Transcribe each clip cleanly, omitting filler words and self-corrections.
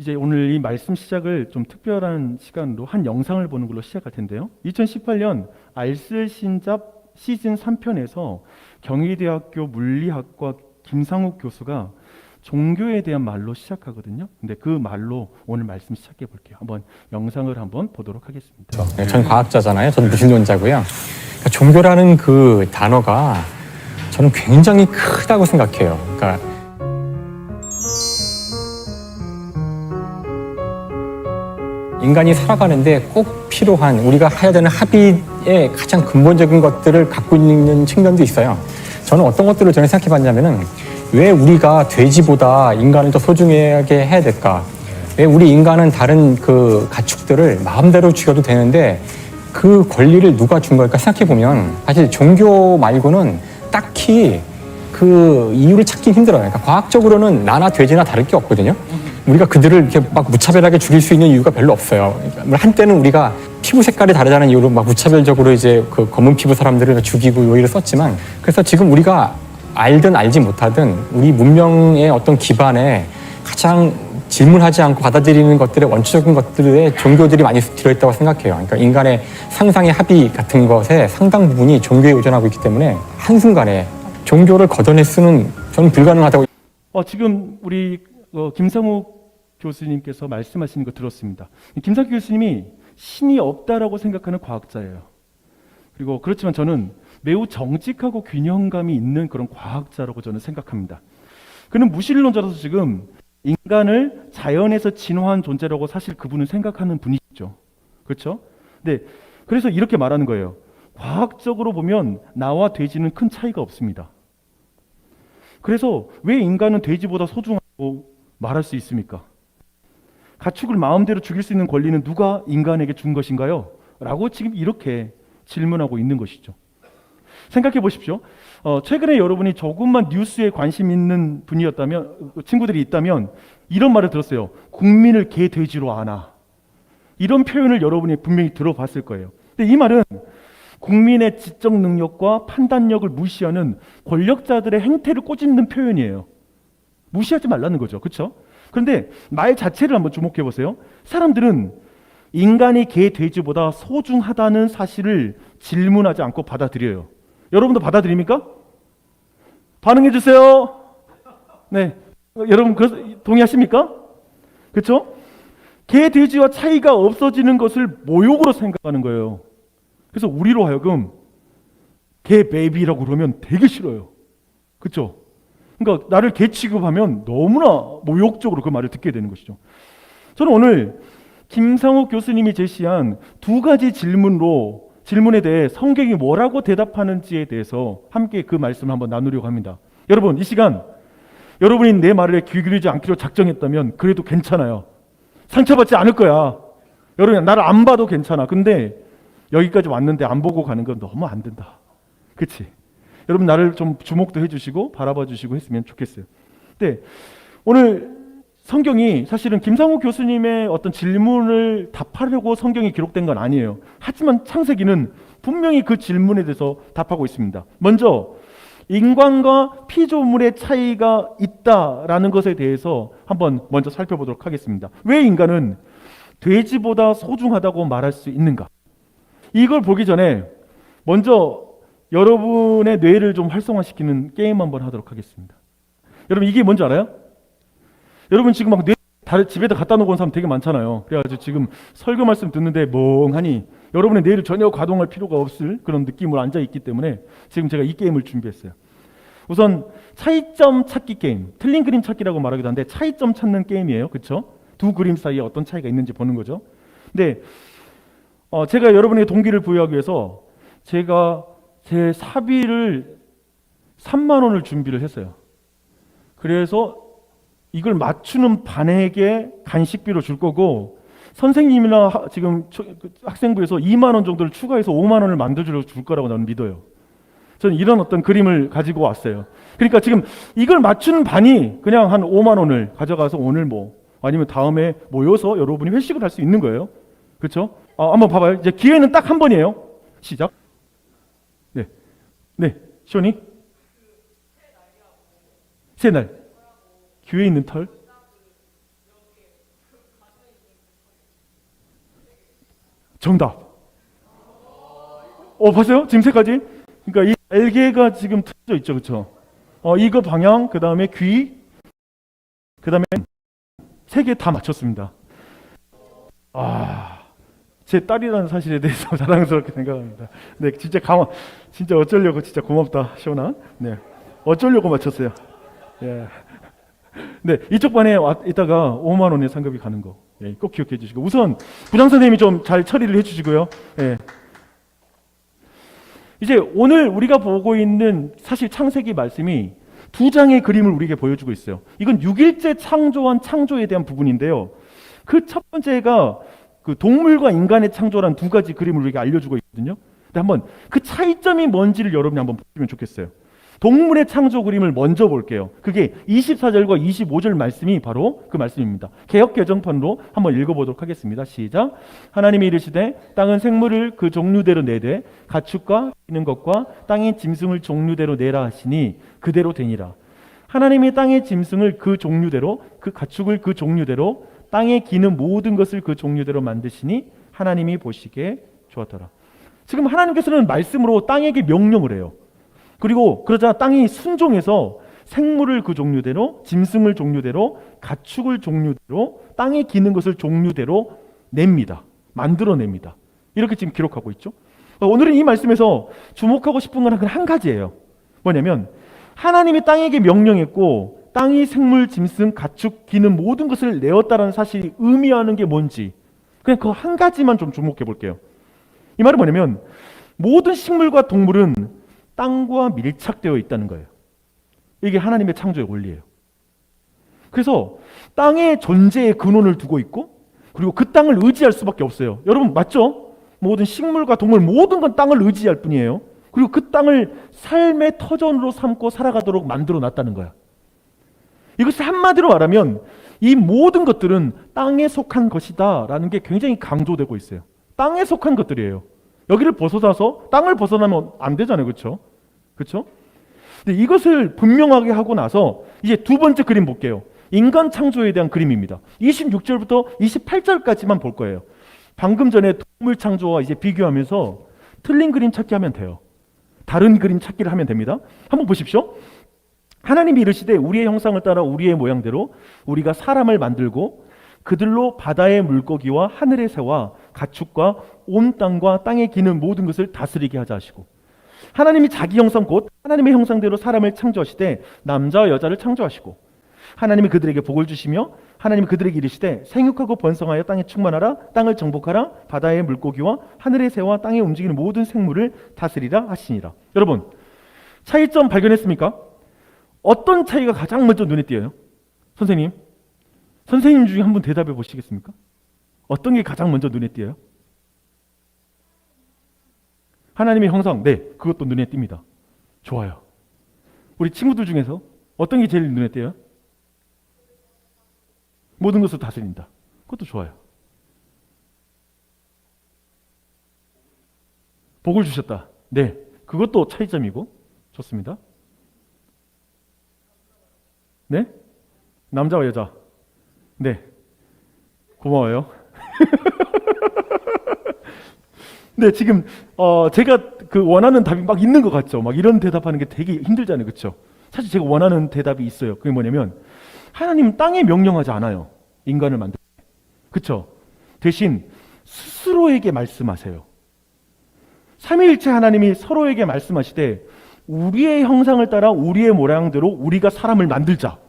이제 오늘 이 말씀 시작을 좀 특별한 시간으로 한 영상을 보는 걸로 시작할 텐데요. 2018년 알쓸신잡 시즌 3편에서 경희대학교 물리학과 김상욱 교수가 종교에 대한 말로 시작하거든요. 근데 그 말로 오늘 말씀 시작해 볼게요. 한번 영상을 한번 보도록 하겠습니다. 네, 전 과학자잖아요. 전 무신론자고요. 그러니까 종교라는 그 단어가 저는 굉장히 크다고 생각해요. 그러니까 인간이 살아가는데 꼭 필요한 우리가 해야 되는 합의의 가장 근본적인 것들을 갖고 있는 측면도 있어요. 저는 어떤 것들을 저는 생각해 봤냐면은 왜 우리가 돼지보다 인간을 더 소중하게 해야 될까? 왜 우리 인간은 다른 그 가축들을 마음대로 죽여도 되는데 그 권리를 누가 준 걸까 생각해 보면 사실 종교 말고는 딱히 그 이유를 찾긴 힘들어요. 그러니까 과학적으로는 나나 돼지나 다를 게 없거든요. 우리가 그들을 이렇게 막 무차별하게 죽일 수 있는 이유가 별로 없어요. 그러니까 한때는 우리가 피부 색깔이 다르다는 이유로 막 무차별적으로 이제 그 검은 피부 사람들을 죽이고 오히려 썼지만, 그래서 지금 우리가 알든 알지 못하든 우리 문명의 어떤 기반에 가장 질문하지 않고 받아들이는 것들의 원초적인 것들에 종교들이 많이 들어있다고 생각해요. 그러니까 인간의 상상의 합의 같은 것에 상당 부분이 종교에 의존하고 있기 때문에 한순간에 종교를 걷어낼 수는 저는 불가능하다고. 지금 우리 김상욱 교수님께서 말씀하시는 거 들었습니다. 김상욱 교수님이 신이 없다라고 생각하는 과학자예요. 그리고 그렇지만 저는 매우 정직하고 균형감이 있는 그런 과학자라고 저는 생각합니다. 그는 무신론자로서 지금 인간을 자연에서 진화한 존재라고 사실 그분은 생각하는 분이죠. 그렇죠? 네. 그래서 이렇게 말하는 거예요. 과학적으로 보면 나와 돼지는 큰 차이가 없습니다. 그래서 왜 인간은 돼지보다 소중하다고 말할 수 있습니까? 가축을 마음대로 죽일 수 있는 권리는 누가 인간에게 준 것인가요? 라고 지금 이렇게 질문하고 있는 것이죠. 생각해 보십시오. 최근에 여러분이 조금만 뉴스에 관심 있는 분이었다면, 친구들이 있다면 이런 말을 들었어요. 국민을 개, 돼지로 아나. 이런 표현을 여러분이 분명히 들어봤을 거예요. 근데 이 말은 국민의 지적 능력과 판단력을 무시하는 권력자들의 행태를 꼬집는 표현이에요. 무시하지 말라는 거죠. 그렇죠? 그런데 말 자체를 한번 주목해 보세요. 사람들은 인간이 개, 돼지보다 소중하다는 사실을 질문하지 않고 받아들여요. 여러분도 받아들입니까? 반응해 주세요. 네, 여러분 동의하십니까? 그렇죠? 개, 돼지와 차이가 없어지는 것을 모욕으로 생각하는 거예요. 그래서 우리로 하여금 개 베이비라고 그러면 되게 싫어요. 그렇죠? 그러니까 나를 개 취급하면 너무나 모욕적으로 그 말을 듣게 되는 것이죠. 저는 오늘 김상욱 교수님이 제시한 두 가지 질문에 대해 성경이 뭐라고 대답하는지에 대해서 함께 그 말씀을 한번 나누려고 합니다. 여러분, 이 시간 여러분이 내 말에 귀 기울이지 않기로 작정했다면 그래도 괜찮아요. 상처받지 않을 거야. 여러분, 나를 안 봐도 괜찮아. 근데 여기까지 왔는데 안 보고 가는 건 너무 안 된다. 그치? 여러분, 나를 좀 주목도 해주시고 바라봐 주시고 했으면 좋겠어요. 근데 오늘 성경이 사실은 김상욱 교수님의 어떤 질문을 답하려고 성경이 기록된 건 아니에요. 하지만 창세기는 분명히 그 질문에 대해서 답하고 있습니다. 먼저 인간과 피조물의 차이가 있다라는 것에 대해서 한번 먼저 살펴보도록 하겠습니다. 왜 인간은 돼지보다 소중하다고 말할 수 있는가? 이걸 보기 전에 먼저 여러분의 뇌를 좀 활성화시키는 게임 한번 하도록 하겠습니다. 여러분, 이게 뭔지 알아요? 여러분 지금 막 집에다 갖다 놓고 온 사람 되게 많잖아요. 그래가지고 지금 설교 말씀 듣는데 멍하니 여러분의 뇌를 전혀 가동할 필요가 없을 그런 느낌으로 앉아있기 때문에 지금 제가 이 게임을 준비했어요. 우선 차이점 찾기 게임, 틀린 그림 찾기라고 말하기도 한데 차이점 찾는 게임이에요. 그렇죠? 두 그림 사이에 어떤 차이가 있는지 보는 거죠. 근데 제가 여러분의 동기를 부여하기 위해서 제가 제 사비를 3만 원을 준비를 했어요. 그래서 이걸 맞추는 반에게 간식비로 줄 거고, 선생님이나 지금 학생부에서 2만 원 정도를 추가해서 5만 원을 만들어 줄 거라고 나는 믿어요. 저는 이런 어떤 그림을 가지고 왔어요. 그러니까 지금 이걸 맞추는 반이 그냥 한 5만 원을 가져가서 오늘 아니면 다음에 모여서 여러분이 회식을 할 수 있는 거예요. 그렇죠? 한번 봐봐요. 이제 기회는 딱 한 번이에요. 시작. 네, 시온이? 새 날. 귀에 있는 털? 정답. 봤어요? 지금 세 가지? 그러니까 이 날개가 지금 틀어져 있죠, 그렇죠? 이거 방향, 그 다음에 귀, 그 다음에 세 개 다 맞췄습니다. 제 딸이라는 사실에 대해서 자랑스럽게 생각합니다. 네, 진짜 어쩌려고 진짜 고맙다, 시원아. 네, 어쩌려고 맞췄어요. 예. 네, 이쪽 반에 있다가 5만 원의 상급이 가는 거, 예, 꼭 기억해 주시고, 우선 부장 선생님이 좀 잘 처리를 해주시고요. 예. 이제 오늘 우리가 보고 있는 사실 창세기 말씀이 두 장의 그림을 우리에게 보여주고 있어요. 이건 6일째 창조한 창조에 대한 부분인데요. 그 첫 번째가 그 동물과 인간의 창조란 두 가지 그림을 우리에게 알려주고 있거든요. 근데 한번 그 차이점이 뭔지를 여러분이 한번 보시면 좋겠어요. 동물의 창조 그림을 먼저 볼게요. 그게 24절과 25절 말씀이 바로 그 말씀입니다. 개역 개정판으로 한번 읽어보도록 하겠습니다. 시작. 하나님이 이르시되 땅은 생물을 그 종류대로 내되 가축과 기는 것과 땅의 짐승을 종류대로 내라 하시니 그대로 되니라. 하나님이 땅의 짐승을 그 종류대로 그 가축을 그 종류대로 땅에 기는 모든 것을 그 종류대로 만드시니 하나님이 보시기에 좋았더라. 지금 하나님께서는 말씀으로 땅에게 명령을 해요. 그리고 그러자 땅이 순종해서 생물을 그 종류대로, 짐승을 종류대로, 가축을 종류대로, 땅에 기는 것을 종류대로 냅니다. 만들어냅니다. 이렇게 지금 기록하고 있죠. 오늘은 이 말씀에서 주목하고 싶은 건 한 가지예요. 뭐냐면 하나님이 땅에게 명령했고 땅이 생물, 짐승, 가축, 기는 모든 것을 내었다라는 사실이 의미하는 게 뭔지 그냥 그 한 가지만 좀 주목해 볼게요. 이 말은 뭐냐면 모든 식물과 동물은 땅과 밀착되어 있다는 거예요. 이게 하나님의 창조의 원리예요. 그래서 땅의 존재의 근원을 두고 있고 그리고 그 땅을 의지할 수밖에 없어요. 여러분 맞죠? 모든 식물과 동물 모든 건 땅을 의지할 뿐이에요. 그리고 그 땅을 삶의 터전으로 삼고 살아가도록 만들어 놨다는 거야. 이것을 한마디로 말하면 이 모든 것들은 땅에 속한 것이다 라는 게 굉장히 강조되고 있어요. 땅에 속한 것들이에요. 여기를 벗어나서 땅을 벗어나면 안 되잖아요. 그렇죠? 그렇죠? 근데 이것을 분명하게 하고 나서 이제 두 번째 그림 볼게요. 인간 창조에 대한 그림입니다. 26절부터 28절까지만 볼 거예요. 방금 전에 동물 창조와 이제 비교하면서 틀린 그림 찾기 하면 돼요. 다른 그림 찾기를 하면 됩니다. 한번 보십시오. 하나님이 이르시되 우리의 형상을 따라 우리의 모양대로 우리가 사람을 만들고 그들로 바다의 물고기와 하늘의 새와 가축과 온 땅과 땅에 기는 모든 것을 다스리게 하자 하시고 하나님이 자기 형상 곧 하나님의 형상대로 사람을 창조하시되 남자와 여자를 창조하시고 하나님이 그들에게 복을 주시며 하나님이 그들에게 이르시되 생육하고 번성하여 땅에 충만하라 땅을 정복하라 바다의 물고기와 하늘의 새와 땅에 움직이는 모든 생물을 다스리라 하시니라. 여러분 차이점 발견했습니까? 어떤 차이가 가장 먼저 눈에 띄어요? 선생님 중에 한 분 대답해 보시겠습니까? 어떤 게 가장 먼저 눈에 띄어요? 하나님의 형상, 네, 그것도 눈에 띕니다. 좋아요. 우리 친구들 중에서 어떤 게 제일 눈에 띄어요? 모든 것을 다스린다. 그것도 좋아요. 복을 주셨다. 네, 그것도 차이점이고 좋습니다. 네? 남자와 여자. 네, 고마워요. 네, 지금 제가 그 원하는 답이 막 있는 것 같죠. 막 이런 대답하는 게 되게 힘들잖아요, 그렇죠? 사실 제가 원하는 대답이 있어요. 그게 뭐냐면 하나님 땅에 명령하지 않아요. 인간을 만들 때, 그렇죠? 대신 스스로에게 말씀하세요. 삼위일체 하나님이 서로에게 말씀하시되 우리의 형상을 따라 우리의 모양대로 우리가 사람을 만들자.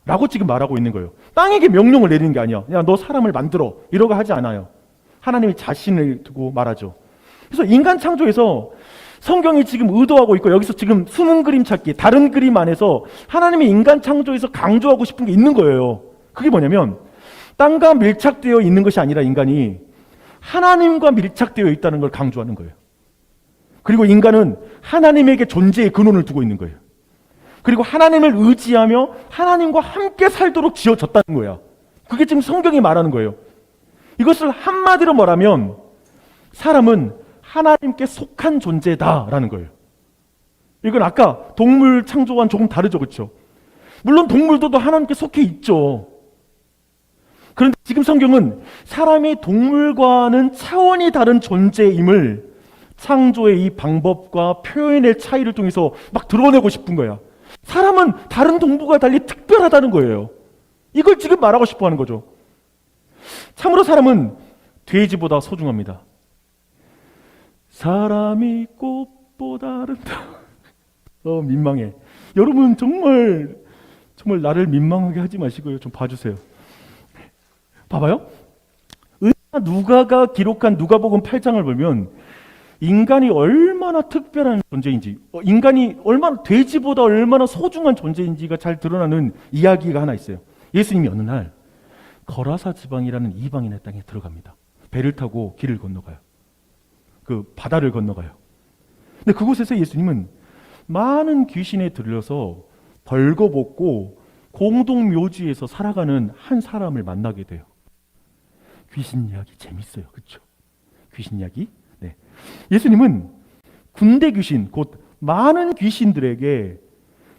라고 지금 말하고 있는 거예요. 땅에게 명령을 내리는 게 아니야. 야, 너 사람을 만들어. 이러고 하지 않아요. 하나님이 자신을 두고 말하죠. 그래서 인간 창조에서 성경이 지금 의도하고 있고 여기서 지금 숨은 그림 찾기, 다른 그림 안에서 하나님이 인간 창조에서 강조하고 싶은 게 있는 거예요. 그게 뭐냐면 땅과 밀착되어 있는 것이 아니라 인간이 하나님과 밀착되어 있다는 걸 강조하는 거예요. 그리고 인간은 하나님에게 존재의 근원을 두고 있는 거예요. 그리고 하나님을 의지하며 하나님과 함께 살도록 지어졌다는 거야. 그게 지금 성경이 말하는 거예요. 이것을 한마디로 말하면 사람은 하나님께 속한 존재다라는 거예요. 이건 아까 동물 창조와는 조금 다르죠, 그렇죠? 물론 동물들도 하나님께 속해 있죠. 그런데 지금 성경은 사람이 동물과는 차원이 다른 존재임을 창조의 이 방법과 표현의 차이를 통해서 막 드러내고 싶은 거야. 사람은 다른 동물과 달리 특별하다는 거예요. 이걸 지금 말하고 싶어 하는 거죠. 참으로 사람은 돼지보다 소중합니다. 사람이 꽃보다 아름다워. 민망해. 여러분 정말 나를 민망하게 하지 마시고요. 좀 봐주세요. 봐봐요. 누가가 기록한 누가복음 8장을 보면 인간이 얼마나 특별한 존재인지, 인간이 얼마나 돼지보다 얼마나 소중한 존재인지가 잘 드러나는 이야기가 하나 있어요. 예수님이 어느 날 거라사 지방이라는 이방인의 땅에 들어갑니다. 배를 타고 길을 건너가요. 그 바다를 건너가요. 근데 그곳에서 예수님은 많은 귀신에 들려서 벌거벗고 공동묘지에서 살아가는 한 사람을 만나게 돼요. 귀신 이야기 재밌어요. 그렇죠? 귀신 이야기. 네. 예수님은 군대 귀신, 곧 많은 귀신들에게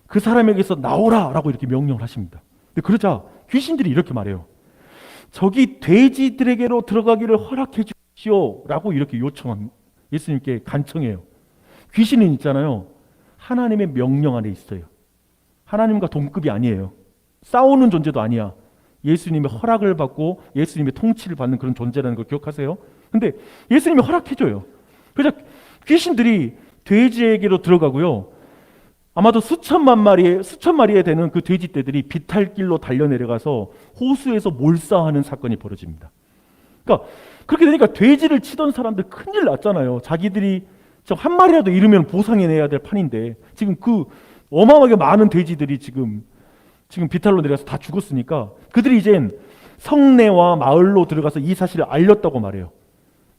그 사람에게서 나오라라고 이렇게 명령을 하십니다. 근데 그러자 귀신들이 이렇게 말해요. 저기 돼지들에게로 들어가기를 허락해 주십시오라고 이렇게 요청한 예수님께 간청해요. 귀신은 있잖아요. 하나님의 명령 안에 있어요. 하나님과 동급이 아니에요. 싸우는 존재도 아니야. 예수님의 허락을 받고 예수님의 통치를 받는 그런 존재라는 걸 기억하세요? 근데 예수님이 허락해줘요. 그래서 귀신들이 돼지에게로 들어가고요. 아마도 수천 마리에 되는 그 돼지떼들이 비탈길로 달려내려가서 호수에서 몰사하는 사건이 벌어집니다. 그러니까 그렇게 되니까 돼지를 치던 사람들 큰일 났잖아요. 자기들이 한 마리라도 잃으면 보상해내야 될 판인데 지금 그 어마어마하게 많은 돼지들이 지금 비탈로 내려가서 다 죽었으니까 그들이 이젠 성내와 마을로 들어가서 이 사실을 알렸다고 말해요.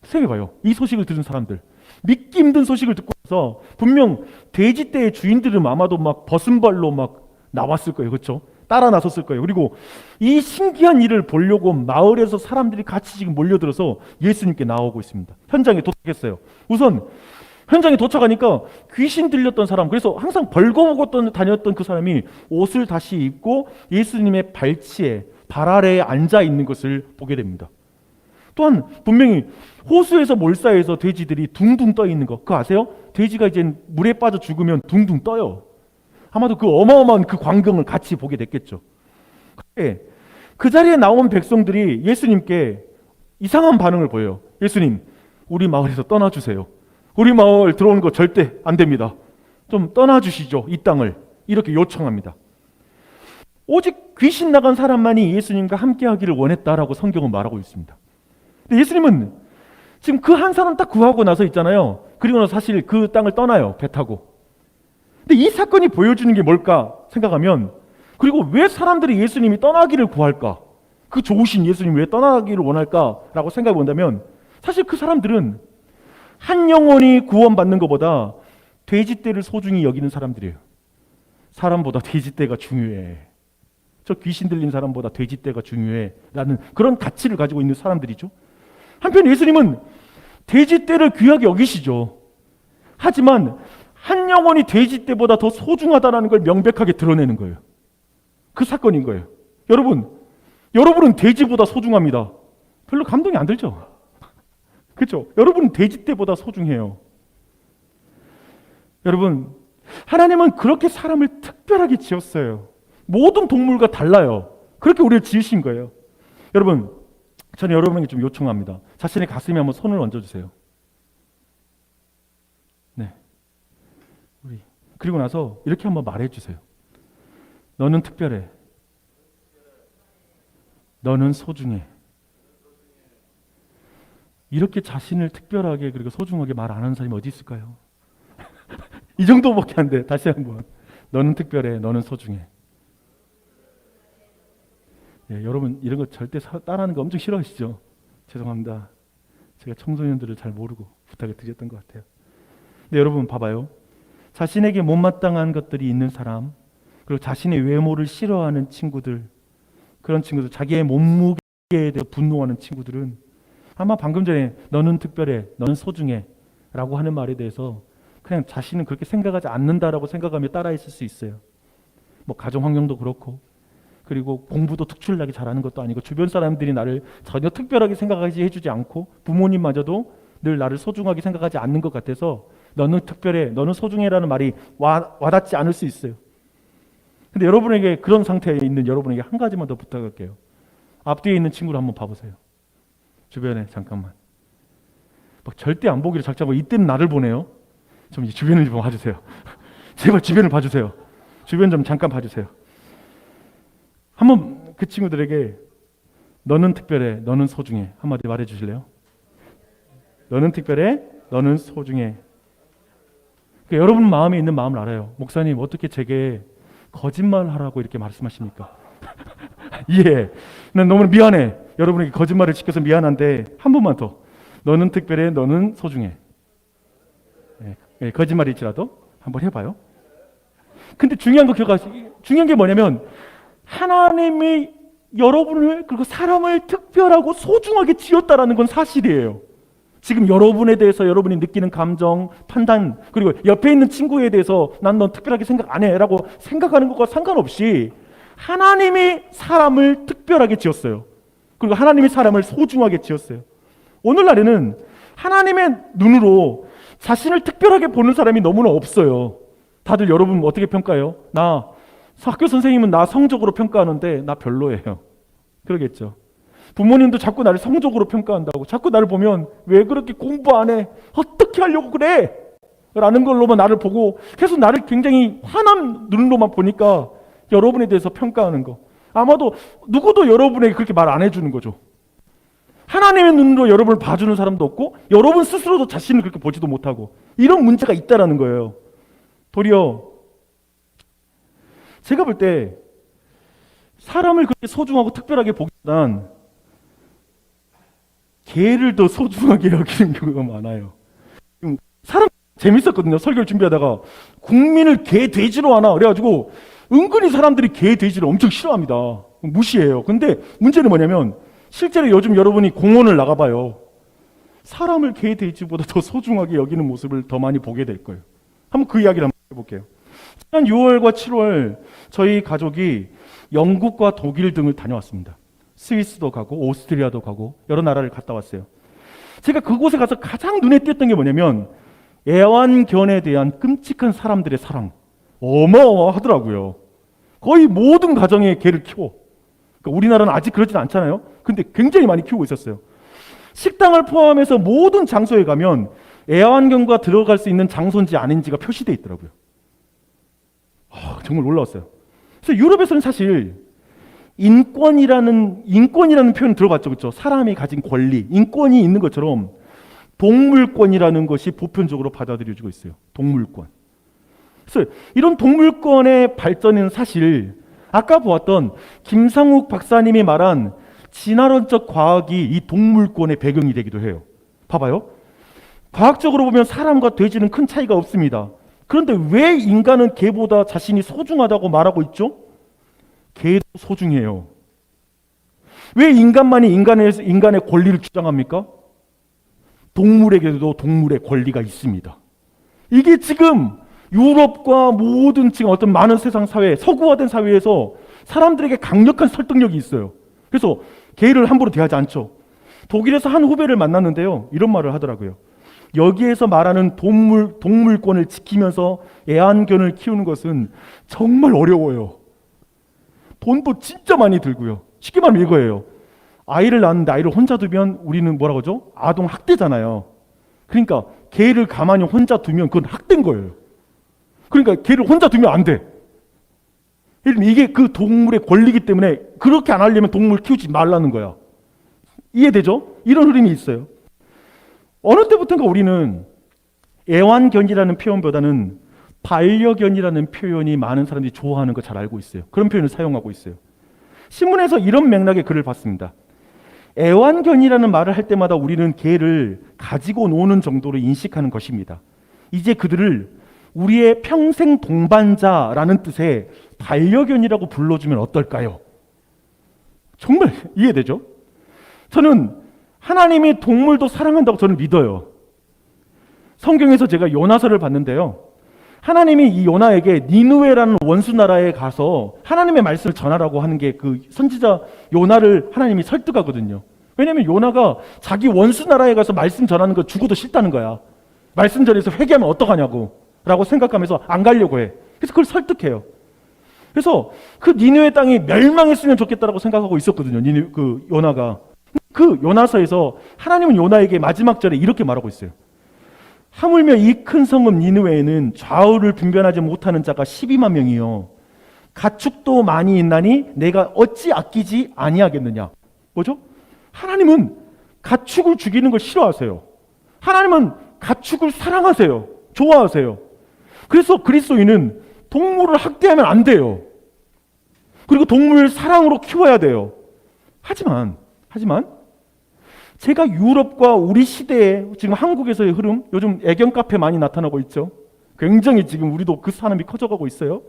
생각해봐요. 이 소식을 들은 사람들, 믿기 힘든 소식을 듣고 나서 분명 돼지떼의 주인들은 아마도 막 벗은발로 막 나왔을 거예요. 그렇죠? 따라 나섰을 거예요. 그리고 이 신기한 일을 보려고 마을에서 사람들이 같이 지금 몰려들어서 예수님께 나오고 있습니다. 현장에 도착했어요. 우선 현장에 도착하니까 귀신 들렸던 사람, 그래서 항상 벌거벗고 다녔던 그 사람이 옷을 다시 입고 예수님의 발치에 발 아래에 앉아 있는 것을 보게 됩니다. 또한 분명히 호수에서 몰사해서 돼지들이 둥둥 떠 있는 거, 그거 아세요? 돼지가 이제 물에 빠져 죽으면 둥둥 떠요. 아마도 그 어마어마한 그 광경을 같이 보게 됐겠죠. 그 자리에 나온 백성들이 예수님께 이상한 반응을 보여요. 예수님, 우리 마을에서 떠나주세요. 우리 마을 들어오는 거 절대 안 됩니다. 좀 떠나주시죠, 이 땅을. 이렇게 요청합니다. 오직 귀신 나간 사람만이 예수님과 함께하기를 원했다라고 성경은 말하고 있습니다. 근데 예수님은 지금 그 한 사람 딱 구하고 나서 있잖아요. 그리고 나서 사실 그 땅을 떠나요, 배 타고. 근데 이 사건이 보여주는 게 뭘까 생각하면, 그리고 왜 사람들이 예수님이 떠나기를 구할까? 그 좋으신 예수님이 왜 떠나기를 원할까라고 생각해 본다면, 사실 그 사람들은 한 영혼이 구원받는 것보다 돼지떼를 소중히 여기는 사람들이에요. 사람보다 돼지떼가 중요해. 저 귀신 들린 사람보다 돼지떼가 중요해 라는 그런 가치를 가지고 있는 사람들이죠. 한편 예수님은 돼지떼를 귀하게 여기시죠. 하지만 한 영혼이 돼지떼보다 더 소중하다는 걸 명백하게 드러내는 거예요. 그 사건인 거예요. 여러분은 돼지보다 소중합니다. 별로 감동이 안 들죠? 그렇죠? 여러분은 돼지떼보다 소중해요. 여러분, 하나님은 그렇게 사람을 특별하게 지었어요. 모든 동물과 달라요. 그렇게 우리를 지으신 거예요. 여러분, 저는 여러분에게 좀 요청합니다. 자신의 가슴에 한번 손을 얹어주세요. 네. 그리고 나서 이렇게 한번 말해주세요. 너는 특별해. 너는 소중해. 이렇게 자신을 특별하게 그리고 소중하게 말 안 하는 사람이 어디 있을까요? 이 정도밖에 안 돼. 다시 한번. 너는 특별해. 너는 소중해. 예, 여러분 이런 거 절대 따라하는 거 엄청 싫어하시죠? 죄송합니다. 제가 청소년들을 잘 모르고 부탁을 드렸던 것 같아요. 근데 여러분 봐봐요. 자신에게 못마땅한 것들이 있는 사람, 그리고 자신의 외모를 싫어하는 친구들, 그런 친구들, 자기의 몸무게에 대해 분노하는 친구들은 아마 방금 전에 너는 특별해, 너는 소중해 라고 하는 말에 대해서 그냥 자신은 그렇게 생각하지 않는다라고 생각하며 따라 있을 수 있어요. 뭐 가정 환경도 그렇고 그리고 공부도 특출나게 잘하는 것도 아니고 주변 사람들이 나를 전혀 특별하게 생각하지 해주지 않고 부모님마저도 늘 나를 소중하게 생각하지 않는 것 같아서 너는 특별해, 너는 소중해라는 말이 와닿지 않을 수 있어요. 근데 여러분에게 그런 상태에 있는 여러분에게 한 가지만 더 부탁할게요. 앞뒤에 있는 친구를 한번 봐보세요. 주변에 잠깐만. 막 절대 안 보기를 작정하고 이때는 나를 보네요. 좀 이제 주변을 좀 봐주세요. 제발 주변을 봐주세요. 주변 좀 잠깐 봐주세요. 한번 그 친구들에게 너는 특별해, 너는 소중해 한마디 말해주실래요? 너는 특별해, 너는 소중해. 그러니까 여러분 마음에 있는 마음을 알아요. 목사님 어떻게 제게 거짓말하라고 이렇게 말씀하십니까? 예, 난 너무 미안해. 여러분에게 거짓말을 시켜서 미안한데 한 번만 더. 너는 특별해, 너는 소중해. 예, 거짓말일지라도 한번 해봐요. 근데 중요한 거 기억하세요. 중요한 게 뭐냐면 하나님이 여러분을 그리고 사람을 특별하고 소중하게 지었다라는 건 사실이에요. 지금 여러분에 대해서 여러분이 느끼는 감정, 판단, 그리고 옆에 있는 친구에 대해서 난 넌 특별하게 생각 안 해 라고 생각하는 것과 상관없이 하나님이 사람을 특별하게 지었어요. 그리고 하나님이 사람을 소중하게 지었어요. 오늘날에는 하나님의 눈으로 자신을 특별하게 보는 사람이 너무나 없어요. 다들 여러분 어떻게 평가해요? 나 학교 선생님은 나 성적으로 평가하는데 나 별로예요. 그러겠죠. 부모님도 자꾸 나를 성적으로 평가한다고. 자꾸 나를 보면 왜 그렇게 공부 안 해? 어떻게 하려고 그래? 라는 걸로만 나를 보고 계속 나를 굉장히 화난 눈으로만 보니까 여러분에 대해서 평가하는 거. 아마도 누구도 여러분에게 그렇게 말 안 해주는 거죠. 하나님의 눈으로 여러분을 봐주는 사람도 없고 여러분 스스로도 자신을 그렇게 보지도 못하고 이런 문제가 있다라는 거예요. 도리어 제가 볼 때 사람을 그렇게 소중하고 특별하게 보기보단 개를 더 소중하게 여기는 경우가 많아요. 사람 재밌었거든요. 설교를 준비하다가 국민을 개 돼지로 하나 그래가지고 은근히 사람들이 개 돼지를 엄청 싫어합니다. 무시해요. 근데 문제는 뭐냐면 실제로 요즘 여러분이 공원을 나가봐요. 사람을 개 돼지보다 더 소중하게 여기는 모습을 더 많이 보게 될 거예요. 한번 그 이야기를 한번 해볼게요. 지난 6월과 7월 저희 가족이 영국과 독일 등을 다녀왔습니다. 스위스도 가고 오스트리아도 가고 여러 나라를 갔다 왔어요. 제가 그곳에 가서 가장 눈에 띄었던 게 뭐냐면 애완견에 대한 끔찍한 사람들의 사랑. 어마어마하더라고요. 거의 모든 가정에 개를 키워. 그러니까 우리나라는 아직 그러진 않잖아요. 근데 굉장히 많이 키우고 있었어요. 식당을 포함해서 모든 장소에 가면 애완견과 들어갈 수 있는 장소인지 아닌지가 표시되어 있더라고요. 정말 놀라웠어요. 그래서 유럽에서는 사실 인권이라는 표현 들어봤죠, 그렇죠? 사람이 가진 권리, 인권이 있는 것처럼 동물권이라는 것이 보편적으로 받아들여지고 있어요. 동물권. 그래서 이런 동물권의 발전은 사실 아까 보았던 김상욱 박사님이 말한 진화론적 과학이 이 동물권의 배경이 되기도 해요. 봐봐요. 과학적으로 보면 사람과 돼지는 큰 차이가 없습니다. 그런데 왜 인간은 개보다 자신이 소중하다고 말하고 있죠? 개도 소중해요. 왜 인간만이 인간의 권리를 주장합니까? 동물에게도 동물의 권리가 있습니다. 이게 지금 유럽과 모든 지금 어떤 많은 세상 사회, 서구화된 사회에서 사람들에게 강력한 설득력이 있어요. 그래서 개를 함부로 대하지 않죠. 독일에서 한 후배를 만났는데요. 이런 말을 하더라고요. 여기에서 말하는 동물권을 지키면서 애완견을 키우는 것은 정말 어려워요. 돈도 진짜 많이 들고요. 쉽게 말하면 이거예요. 아이를 낳았는데 아이를 혼자 두면 우리는 뭐라고 하죠? 아동 학대잖아요. 그러니까 개를 가만히 혼자 두면 그건 학대인 거예요. 그러니까 개를 혼자 두면 안 돼. 이게 그 동물의 권리이기 때문에 그렇게 안 하려면 동물 키우지 말라는 거야. 이해되죠? 이런 흐름이 있어요. 어느 때부터인가 우리는 애완견이라는 표현보다는 반려견이라는 표현이 많은 사람들이 좋아하는 거 잘 알고 있어요. 그런 표현을 사용하고 있어요. 신문에서 이런 맥락의 글을 봤습니다. 애완견이라는 말을 할 때마다 우리는 개를 가지고 노는 정도로 인식하는 것입니다. 이제 그들을 우리의 평생 동반자라는 뜻의 반려견이라고 불러주면 어떨까요? 정말 이해되죠? 저는 하나님이 동물도 사랑한다고 저는 믿어요. 성경에서 제가 요나서를 봤는데요. 하나님이 이 요나에게 니느웨라는 원수 나라에 가서 하나님의 말씀을 전하라고 하는 게 그 선지자 요나를 하나님이 설득하거든요. 왜냐하면 요나가 자기 원수 나라에 가서 말씀 전하는 거 죽어도 싫다는 거야. 말씀 전해서 회개하면 어떡하냐고 라고 생각하면서 안 가려고 해. 그래서 그걸 설득해요. 그래서 그 니느웨 땅이 멸망했으면 좋겠다라고 생각하고 있었거든요. 그 요나가. 그 요나서에서 하나님은 요나에게 마지막 절에 이렇게 말하고 있어요. 하물며 이 큰 성읍 니느웨에는 좌우를 분별하지 못하는 자가 12만 명이요 가축도 많이 있나니 내가 어찌 아끼지 아니하겠느냐. 뭐죠? 하나님은 가축을 죽이는 걸 싫어하세요. 하나님은 가축을 사랑하세요. 좋아하세요. 그래서 그리스도인은 동물을 학대하면 안 돼요. 그리고 동물을 사랑으로 키워야 돼요. 하지만 제가 유럽과 우리 시대에 지금 한국에서의 흐름, 요즘 애견 카페 많이 나타나고 있죠. 굉장히 지금 우리도 그 산업이 커져가고 있어요.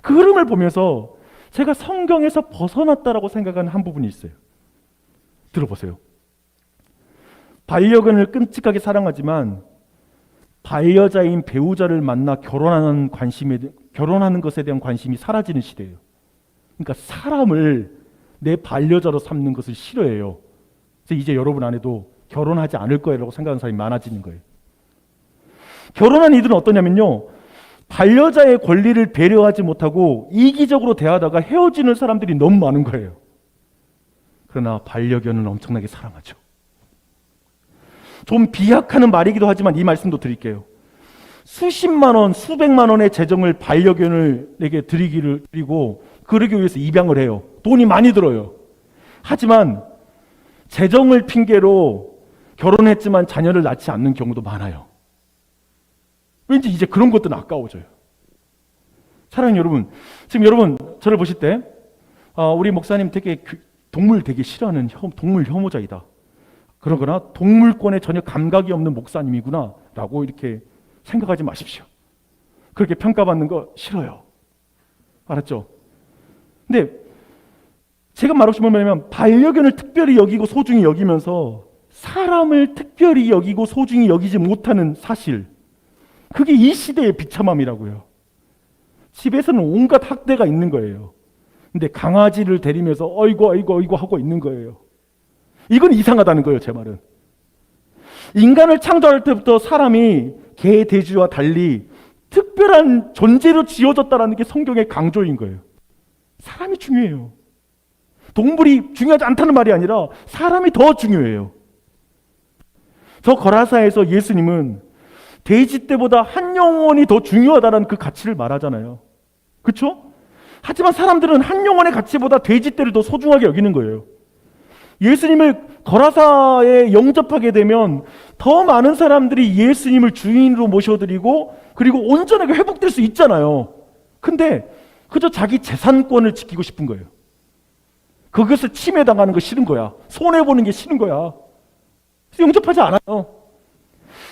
그 흐름을 보면서 제가 성경에서 벗어났다라고 생각하는 한 부분이 있어요. 들어보세요. 반려견을 끔찍하게 사랑하지만 반려자인 배우자를 만나 결혼하는 것에 대한 관심이 사라지는 시대예요. 그러니까 사람을 내 반려자로 삼는 것을 싫어해요. 그래서 이제 여러분 안에도 결혼하지 않을 거라고 생각하는 사람이 많아지는 거예요. 결혼한 이들은 어떠냐면요, 반려자의 권리를 배려하지 못하고 이기적으로 대하다가 헤어지는 사람들이 너무 많은 거예요. 그러나 반려견은 엄청나게 사랑하죠. 좀 비약하는 말이기도 하지만 이 말씀도 드릴게요. 수십만 원, 수백만 원의 재정을 반려견에게 드리고 그러기 위해서 입양을 해요. 돈이 많이 들어요. 하지만 재정을 핑계로 결혼했지만 자녀를 낳지 않는 경우도 많아요. 왠지 이제 그런 것들은 아까워져요. 사랑하는 여러분, 지금 여러분 저를 보실 때 우리 목사님 되게 동물 되게 싫어하는 동물 혐오자이다. 그러거나 동물권에 전혀 감각이 없는 목사님이구나 라고 이렇게 생각하지 마십시오. 그렇게 평가받는 거 싫어요. 알았죠? 근데 제가 말하고 싶은 말이면 반려견을 특별히 여기고 소중히 여기면서 사람을 특별히 여기고 소중히 여기지 못하는 사실, 그게 이 시대의 비참함이라고요. 집에서는 온갖 학대가 있는 거예요. 근데 강아지를 데리면서 어이구 하고 있는 거예요. 이건 이상하다는 거예요, 제 말은. 인간을 창조할 때부터 사람이 개, 돼지와 달리 특별한 존재로 지어졌다는 게 성경의 강조인 거예요. 사람이 중요해요. 동물이 중요하지 않다는 말이 아니라 사람이 더 중요해요. 저 거라사에서 예수님은 돼지 떼보다 한 영혼이 더 중요하다는 그 가치를 말하잖아요. 그렇죠? 하지만 사람들은 한 영혼의 가치보다 돼지 떼를 더 소중하게 여기는 거예요. 예수님을 거라사에 영접하게 되면 더 많은 사람들이 예수님을 주인으로 모셔드리고 그리고 온전하게 회복될 수 있잖아요. 근데 그저 자기 재산권을 지키고 싶은 거예요. 그것을 침해당하는 거 싫은 거야. 손해보는 게 싫은 거야. 그래서 영접하지 않아요.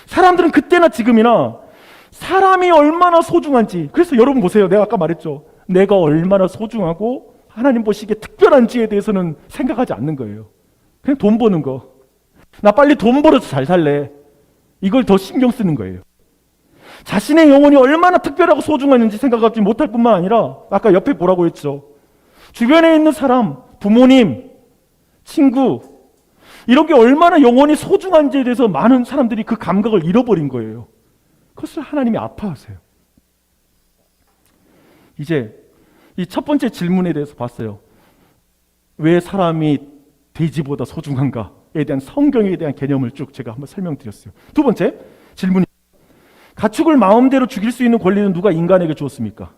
사람들은 그때나 지금이나 사람이 얼마나 소중한지, 그래서 여러분 보세요. 내가 아까 말했죠. 내가 얼마나 소중하고 하나님 보시기에 특별한지에 대해서는 생각하지 않는 거예요. 그냥 돈 버는 거. 나 빨리 돈 벌어서 잘 살래. 이걸 더 신경 쓰는 거예요. 자신의 영혼이 얼마나 특별하고 소중한지 생각하지 못할 뿐만 아니라 아까 옆에 보라고 했죠. 주변에 있는 사람, 부모님, 친구, 이런 게 얼마나 영혼이 소중한지에 대해서 많은 사람들이 그 감각을 잃어버린 거예요. 그것을 하나님이 아파하세요. 이제 이 첫 번째 질문에 대해서 봤어요. 왜 사람이 돼지보다 소중한가에 대한 성경에 대한 개념을 쭉 제가 한번 설명드렸어요. 두 번째 질문이, 가축을 마음대로 죽일 수 있는 권리는 누가 인간에게 주었습니까?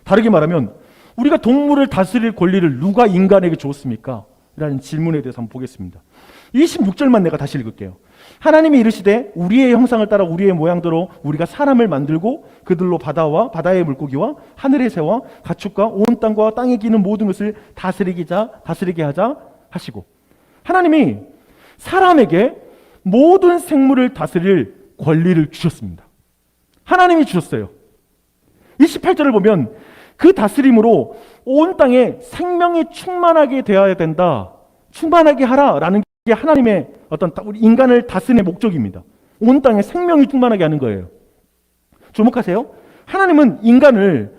다르게 말하면 우리가 동물을 다스릴 권리를 누가 인간에게 주었습니까? 라는 질문에 대해서 한번 보겠습니다. 26절만 내가 다시 읽을게요. 하나님이 이르시되 우리의 형상을 따라 우리의 모양대로 우리가 사람을 만들고 그들로 바다와 바다의 물고기와 하늘의 새와 가축과 온 땅과 땅에 기는 모든 것을 다스리게 하자 하시고, 하나님이 사람에게 모든 생물을 다스릴 권리를 주셨습니다. 하나님이 주셨어요. 28절을 보면 그 다스림으로 온 땅에 생명이 충만하게 되어야 된다. 충만하게 하라라는 게 하나님의 어떤 우리 인간을 다스리는 목적입니다. 온 땅에 생명이 충만하게 하는 거예요. 주목하세요. 하나님은 인간을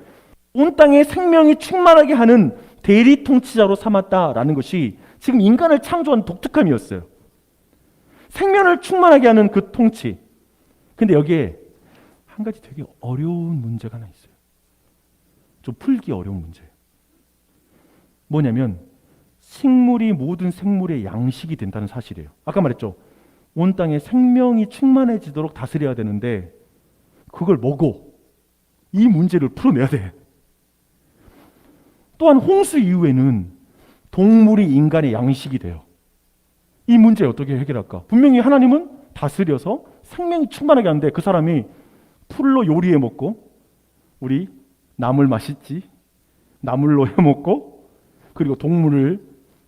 온 땅에 생명이 충만하게 하는 대리 통치자로 삼았다라는 것이 지금 인간을 창조한 독특함이었어요. 생명을 충만하게 하는 그 통치. 근데 여기에 한 가지 되게 어려운 문제가 하나 있어요. 좀 풀기 어려운 문제예요. 뭐냐면 식물이 모든 생물의 양식이 된다는 사실이에요. 아까 말했죠. 온 땅에 생명이 충만해지도록 다스려야 되는데 그걸 먹어. 이 문제를 풀어내야 돼. 또한 홍수 이후에는 동물이 인간의 양식이 돼요. 이 문제 어떻게 해결할까? 분명히 하나님은 다스려서 생명이 충만하게 하는데 그 사람이 풀로 요리해 먹고 우리 나물 맛있지? 나물로 해 먹고 그리고 동물을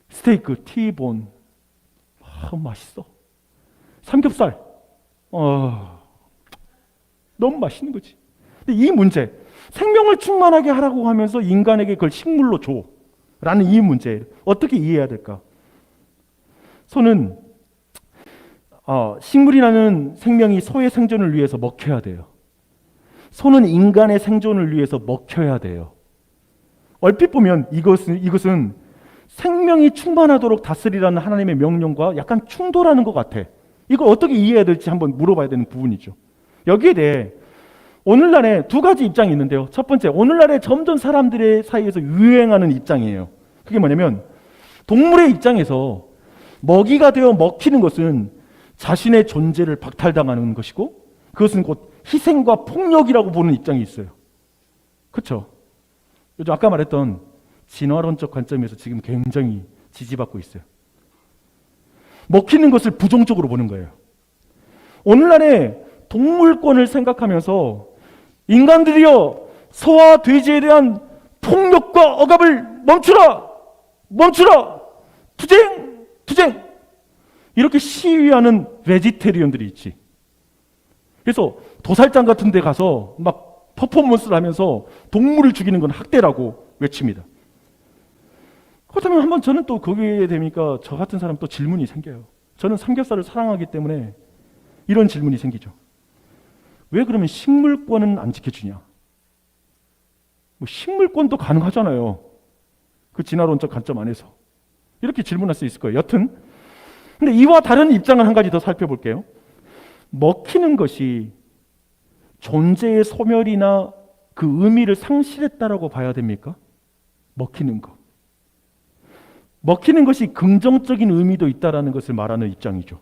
스테이크, 티본 맛있어. 삼겹살 너무 맛있는 거지. 근데 이 문제 생명을 충만하게 하라고 하면서 인간에게 그걸 식물로 줘 라는 이 문제 어떻게 이해해야 될까? 소는 식물이라는 생명이 소의 생존을 위해서 먹혀야 돼요. 소는 인간의 생존을 위해서 먹혀야 돼요. 얼핏 보면 이것은 생명이 충만하도록 다스리라는 하나님의 명령과 약간 충돌하는 것 같아. 이걸 어떻게 이해해야 될지 한번 물어봐야 되는 부분이죠. 여기에 대해 오늘날에 두 가지 입장이 있는데요. 첫 번째, 오늘날에 점점 사람들의 사이에서 유행하는 입장이에요. 그게 뭐냐면 동물의 입장에서 먹이가 되어 먹히는 것은 자신의 존재를 박탈당하는 것이고 그것은 곧 희생과 폭력이라고 보는 입장이 있어요. 그렇죠? 요즘 아까 말했던 진화론적 관점에서 지금 굉장히 지지받고 있어요. 먹히는 것을 부정적으로 보는 거예요. 오늘날에 동물권을 생각하면서 인간들이여 소와 돼지에 대한 폭력과 억압을 멈추라! 멈추라! 투쟁! 이렇게 시위하는 베지테리언들이 있지. 그래서 도살장 같은 데 가서 막 퍼포먼스를 하면서 동물을 죽이는 건 학대라고 외칩니다. 그렇다면 한번 저는 또 거기에 되니까 저 같은 사람 또 질문이 생겨요. 저는 삼겹살을 사랑하기 때문에 이런 질문이 생기죠. 왜 그러면 식물권은 안 지켜주냐? 뭐 식물권도 가능하잖아요. 그 진화론적 관점 안에서. 이렇게 질문할 수 있을 거예요. 여튼 근데 이와 다른 입장을 한 가지 더 살펴볼게요. 먹히는 것이 존재의 소멸이나 그 의미를 상실했다라고 봐야 됩니까? 먹히는 것. 먹히는 것이 긍정적인 의미도 있다라는 것을 말하는 입장이죠.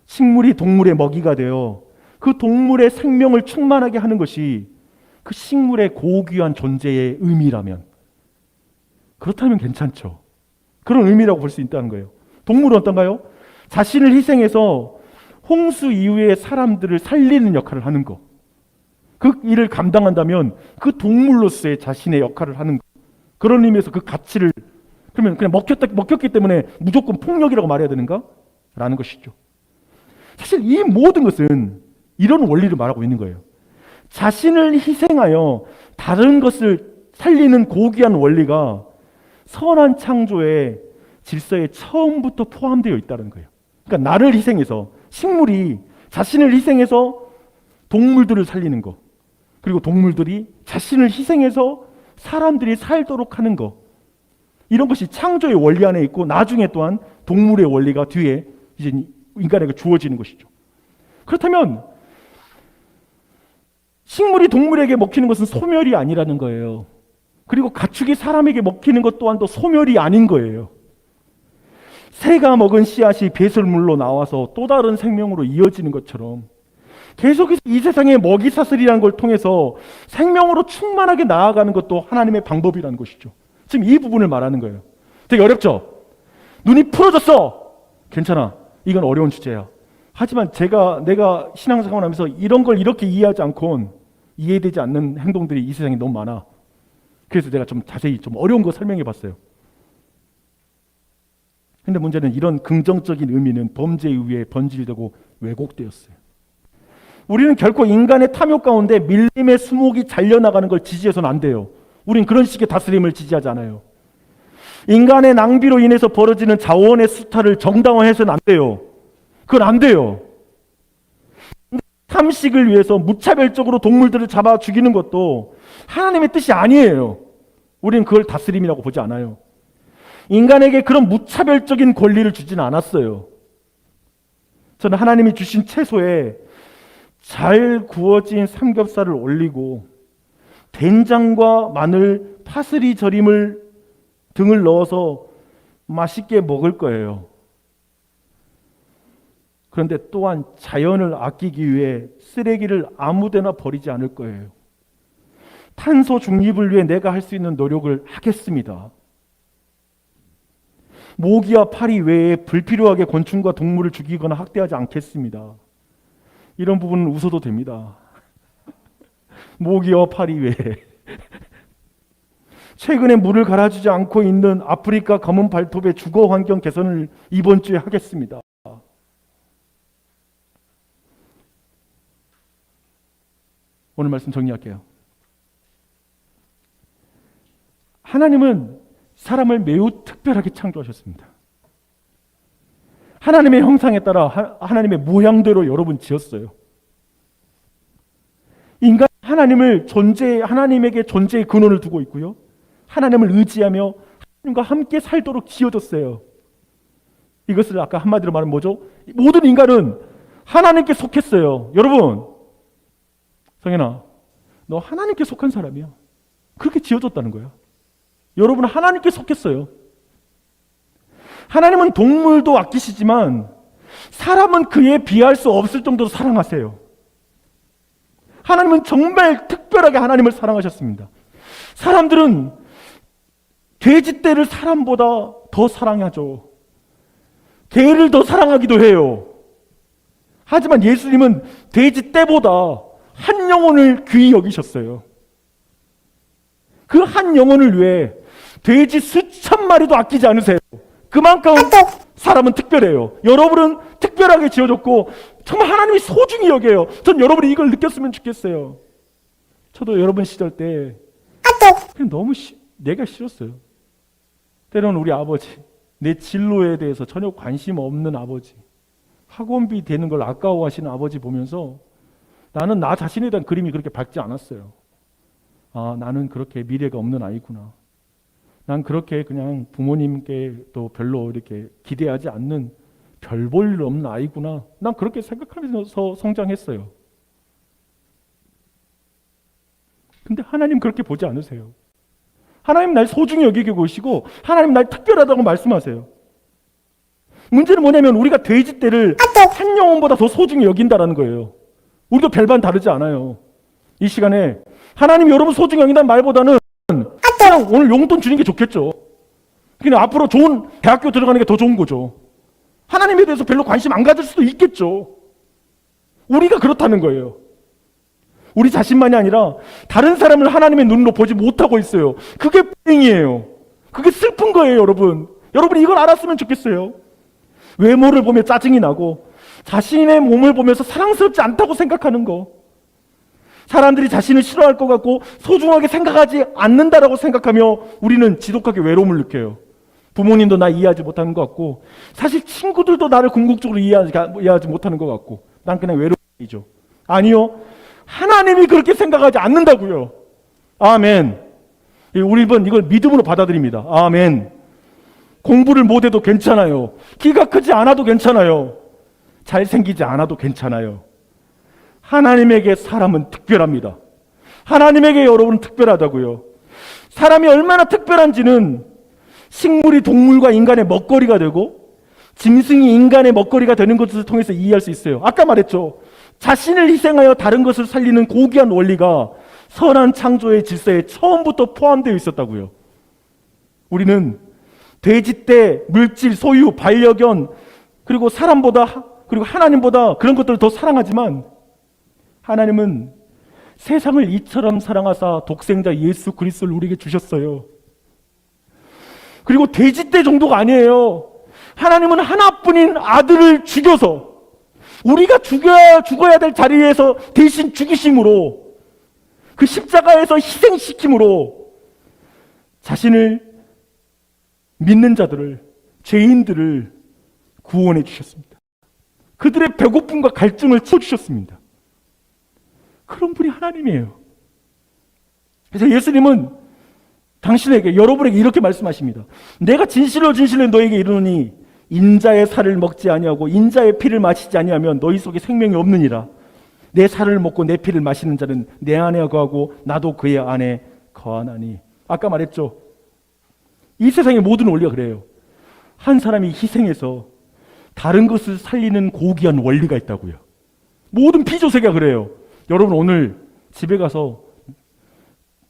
식물이 동물의 먹이가 되어 그 동물의 생명을 충만하게 하는 것이 그 식물의 고귀한 존재의 의미라면 그렇다면 괜찮죠. 그런 의미라고 볼 수 있다는 거예요. 동물은 어떤가요? 자신을 희생해서 홍수 이후에 사람들을 살리는 역할을 하는 것. 그 일을 감당한다면 그 동물로서의 자신의 역할을 하는 것. 그런 의미에서 그 가치를 그러면 그냥 먹혔기 때문에 무조건 폭력이라고 말해야 되는가? 라는 것이죠. 사실 이 모든 것은 이런 원리를 말하고 있는 거예요. 자신을 희생하여 다른 것을 살리는 고귀한 원리가 선한 창조의 질서에 처음부터 포함되어 있다는 거예요. 그러니까 나를 희생해서 식물이 자신을 희생해서 동물들을 살리는 거, 그리고 동물들이 자신을 희생해서 사람들이 살도록 하는 거, 이런 것이 창조의 원리 안에 있고 나중에 또한 동물의 원리가 뒤에 이제 인간에게 주어지는 것이죠. 그렇다면 식물이 동물에게 먹히는 것은 소멸이 아니라는 거예요. 그리고 가축이 사람에게 먹히는 것 또한도 소멸이 아닌 거예요. 새가 먹은 씨앗이 배설물로 나와서 또 다른 생명으로 이어지는 것처럼 계속해서 이 세상의 먹이사슬이라는 걸 통해서 생명으로 충만하게 나아가는 것도 하나님의 방법이라는 것이죠. 지금 이 부분을 말하는 거예요. 되게 어렵죠? 눈이 풀어졌어! 괜찮아. 이건 어려운 주제야. 하지만 내가 신앙생활 하면서 이런 걸 이렇게 이해하지 않고는 이해되지 않는 행동들이 이 세상에 너무 많아. 그래서 내가 좀 자세히 좀 어려운 거 설명해 봤어요. 근데 문제는 이런 긍정적인 의미는 범죄에 의해 번질되고 왜곡되었어요. 우리는 결코 인간의 탐욕 가운데 밀림의 수목이 잘려나가는 걸 지지해서는 안 돼요. 우린 그런 식의 다스림을 지지하지 않아요. 인간의 낭비로 인해서 벌어지는 자원의 수탈을 정당화해서는 안 돼요. 그건 안 돼요. 삼식을 위해서 무차별적으로 동물들을 잡아 죽이는 것도 하나님의 뜻이 아니에요. 우리는 그걸 다스림이라고 보지 않아요. 인간에게 그런 무차별적인 권리를 주지는 않았어요. 저는 하나님이 주신 채소에 잘 구워진 삼겹살을 올리고 된장과 마늘, 파슬리 절임을 등을 넣어서 맛있게 먹을 거예요. 그런데 또한 자연을 아끼기 위해 쓰레기를 아무데나 버리지 않을 거예요. 탄소 중립을 위해 내가 할 수 있는 노력을 하겠습니다. 모기와 파리 외에 불필요하게 곤충과 동물을 죽이거나 학대하지 않겠습니다. 이런 부분은 웃어도 됩니다. 모기와 파리 외에. 최근에 물을 갈아주지 않고 있는 아프리카 검은 발톱의 주거 환경 개선을 이번 주에 하겠습니다. 오늘 말씀 정리할게요. 하나님은 사람을 매우 특별하게 창조하셨습니다. 하나님의 형상에 따라 하나님의 모양대로 여러분 지었어요. 인간 하나님에게 존재의 근원을 두고 있고요. 하나님을 의지하며 하나님과 함께 살도록 지어졌어요. 이것을 아까 한마디로 말하면 뭐죠? 모든 인간은 하나님께 속했어요. 여러분, 성현아, 너 하나님께 속한 사람이야. 그렇게 지어졌다는 거야. 여러분은 하나님께 속했어요. 하나님은 동물도 아끼시지만 사람은 그에 비할 수 없을 정도로 사랑하세요. 하나님은 정말 특별하게 하나님을 사랑하셨습니다. 사람들은 돼지떼를 사람보다 더 사랑하죠. 개를 더 사랑하기도 해요. 하지만 예수님은 돼지떼보다 한 영혼을 귀히 여기셨어요. 그 한 영혼을 위해 돼지 수천 마리도 아끼지 않으세요. 그만큼 사람은 특별해요. 여러분은 특별하게 지어졌고 정말 하나님이 소중히 여겨요. 전 여러분이 이걸 느꼈으면 좋겠어요. 저도 여러분 시절 때 그냥 너무 내가 싫었어요. 때로는 우리 아버지, 내 진로에 대해서 전혀 관심 없는 아버지, 학원비 되는 걸 아까워하시는 아버지 보면서 나는 나 자신에 대한 그림이 그렇게 밝지 않았어요. 아, 나는 그렇게 미래가 없는 아이구나. 난 그렇게 그냥 부모님께 또 별로 이렇게 기대하지 않는 별 볼 일 없는 아이구나. 난 그렇게 생각하면서 성장했어요. 근데 하나님 그렇게 보지 않으세요. 하나님 날 소중히 여기고 계시고 하나님 날 특별하다고 말씀하세요. 문제는 뭐냐면 우리가 돼지떼를 한 영혼보다 더 소중히 여긴다는 거예요. 우리도 별반 다르지 않아요. 이 시간에 하나님 여러분 소중히 여긴다는 말보다는 그냥 오늘 용돈 주는 게 좋겠죠. 그냥 앞으로 좋은 대학교 들어가는 게 더 좋은 거죠. 하나님에 대해서 별로 관심 안 가질 수도 있겠죠. 우리가 그렇다는 거예요. 우리 자신만이 아니라 다른 사람을 하나님의 눈으로 보지 못하고 있어요. 그게 불행이에요. 그게 슬픈 거예요, 여러분. 여러분이 이걸 알았으면 좋겠어요. 외모를 보며 짜증이 나고 자신의 몸을 보면서 사랑스럽지 않다고 생각하는 거. 사람들이 자신을 싫어할 것 같고 소중하게 생각하지 않는다라고 생각하며 우리는 지독하게 외로움을 느껴요. 부모님도 나 이해하지 못하는 것 같고 사실 친구들도 나를 궁극적으로 이해하지 못하는 것 같고 난 그냥 외로움이죠. 아니요. 하나님이 그렇게 생각하지 않는다고요. 아멘. 우리 이걸 믿음으로 받아들입니다. 아멘. 공부를 못해도 괜찮아요. 키가 크지 않아도 괜찮아요. 잘생기지 않아도 괜찮아요. 하나님에게 사람은 특별합니다. 하나님에게 여러분은 특별하다고요. 사람이 얼마나 특별한지는 식물이 동물과 인간의 먹거리가 되고 짐승이 인간의 먹거리가 되는 것을 통해서 이해할 수 있어요. 아까 말했죠. 자신을 희생하여 다른 것을 살리는 고귀한 원리가 선한 창조의 질서에 처음부터 포함되어 있었다고요. 우리는 돼지떼, 물질, 소유, 반려견 그리고 사람보다 그리고 하나님보다 그런 것들을 더 사랑하지만 하나님은 세상을 이처럼 사랑하사 독생자 예수 그리스도를 우리에게 주셨어요. 그리고 돼지떼 정도가 아니에요. 하나님은 하나뿐인 아들을 죽여서 우리가 죽어야 될 자리에서 대신 죽이심으로 그 십자가에서 희생시킴으로 자신을 믿는 자들을 죄인들을 구원해 주셨습니다. 그들의 배고픔과 갈증을 채워주셨습니다. 그런 분이 하나님이에요. 그래서 예수님은 당신에게, 여러분에게 이렇게 말씀하십니다. 내가 진실로 진실로 너에게 이르노니 인자의 살을 먹지 아니하고 인자의 피를 마시지 아니하면 너희 속에 생명이 없느니라. 내 살을 먹고 내 피를 마시는 자는 내 안에 거하고 나도 그의 안에 거하나니. 아까 말했죠. 이 세상의 모든 원리가 그래요. 한 사람이 희생해서 다른 것을 살리는 고귀한 원리가 있다고요. 모든 피조세계가 그래요. 여러분 오늘 집에 가서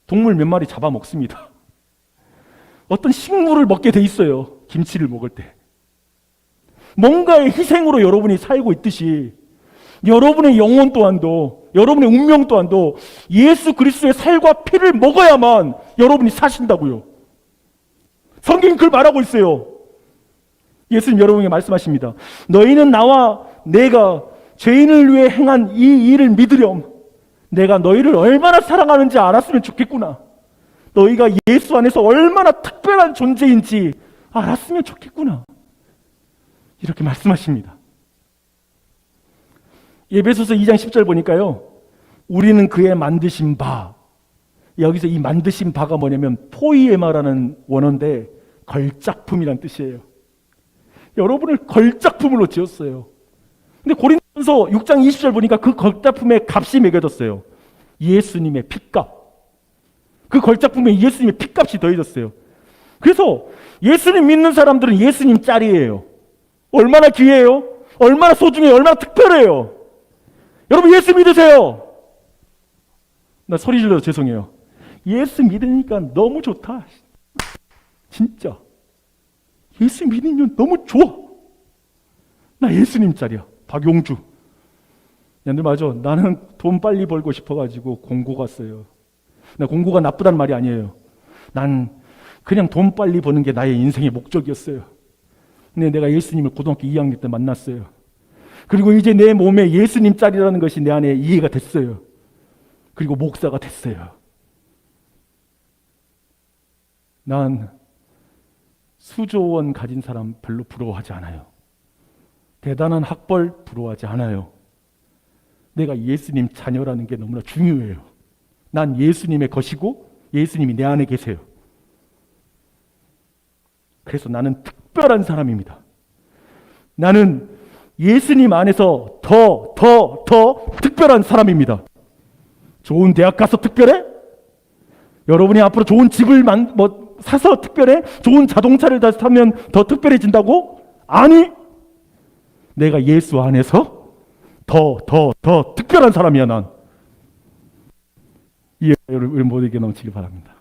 동물 몇 마리 잡아 먹습니다. 어떤 식물을 먹게 돼 있어요. 김치를 먹을 때. 뭔가의 희생으로 여러분이 살고 있듯이 여러분의 영혼 또한도, 여러분의 운명 또한도 예수 그리스도의 살과 피를 먹어야만 여러분이 사신다고요. 성경이 그걸 말하고 있어요. 예수님 여러분에게 말씀하십니다. 너희는 나와 내가 죄인을 위해 행한 이 일을 믿으렴. 내가 너희를 얼마나 사랑하는지 알았으면 좋겠구나. 너희가 예수 안에서 얼마나 특별한 존재인지 알았으면 좋겠구나. 이렇게 말씀하십니다. 에베소서 2장 10절 보니까요. 우리는 그의 만드신 바. 여기서 이 만드신 바가 뭐냐면 포이에마라는 원어인데 걸작품이란 뜻이에요. 여러분을 걸작품으로 지었어요. 근데 고린도전서 6장 20절 보니까 그 걸작품의 값이 매겨졌어요. 예수님의 핏값. 그 걸작품에 예수님의 핏값이 더해졌어요. 그래서 예수님 믿는 사람들은 예수님 짤이에요. 얼마나 귀해요? 얼마나 소중해요? 얼마나 특별해요? 여러분 예수 믿으세요. 나 소리 질러서 죄송해요. 예수 믿으니까 너무 좋다. 진짜. 예수 믿으면 너무 좋아. 나 예수님 짤이야. 박용주. 근데 맞아. 나는 돈 빨리 벌고 싶어가지고 공고 갔어요. 나 공고가 나쁘다는 말이 아니에요. 난 그냥 돈 빨리 버는 게 나의 인생의 목적이었어요. 근데 내가 예수님을 고등학교 2학년 때 만났어요. 그리고 이제 내 몸에 예수님 짤이라는 것이 내 안에 이해가 됐어요. 그리고 목사가 됐어요. 난 수조 원 가진 사람 별로 부러워하지 않아요. 대단한 학벌 부러워하지 않아요. 내가 예수님 자녀라는 게 너무나 중요해요. 난 예수님의 것이고 예수님이 내 안에 계세요. 그래서 나는 특별한 사람입니다. 나는 예수님 안에서 더 특별한 사람입니다. 좋은 대학 가서 특별해? 여러분이 앞으로 좋은 집을 사서 특별해? 좋은 자동차를 다 타면 더 특별해진다고? 아니! 내가 예수 안에서 더 특별한 사람이야, 난. 이 우리 모두에게 넘치길 바랍니다.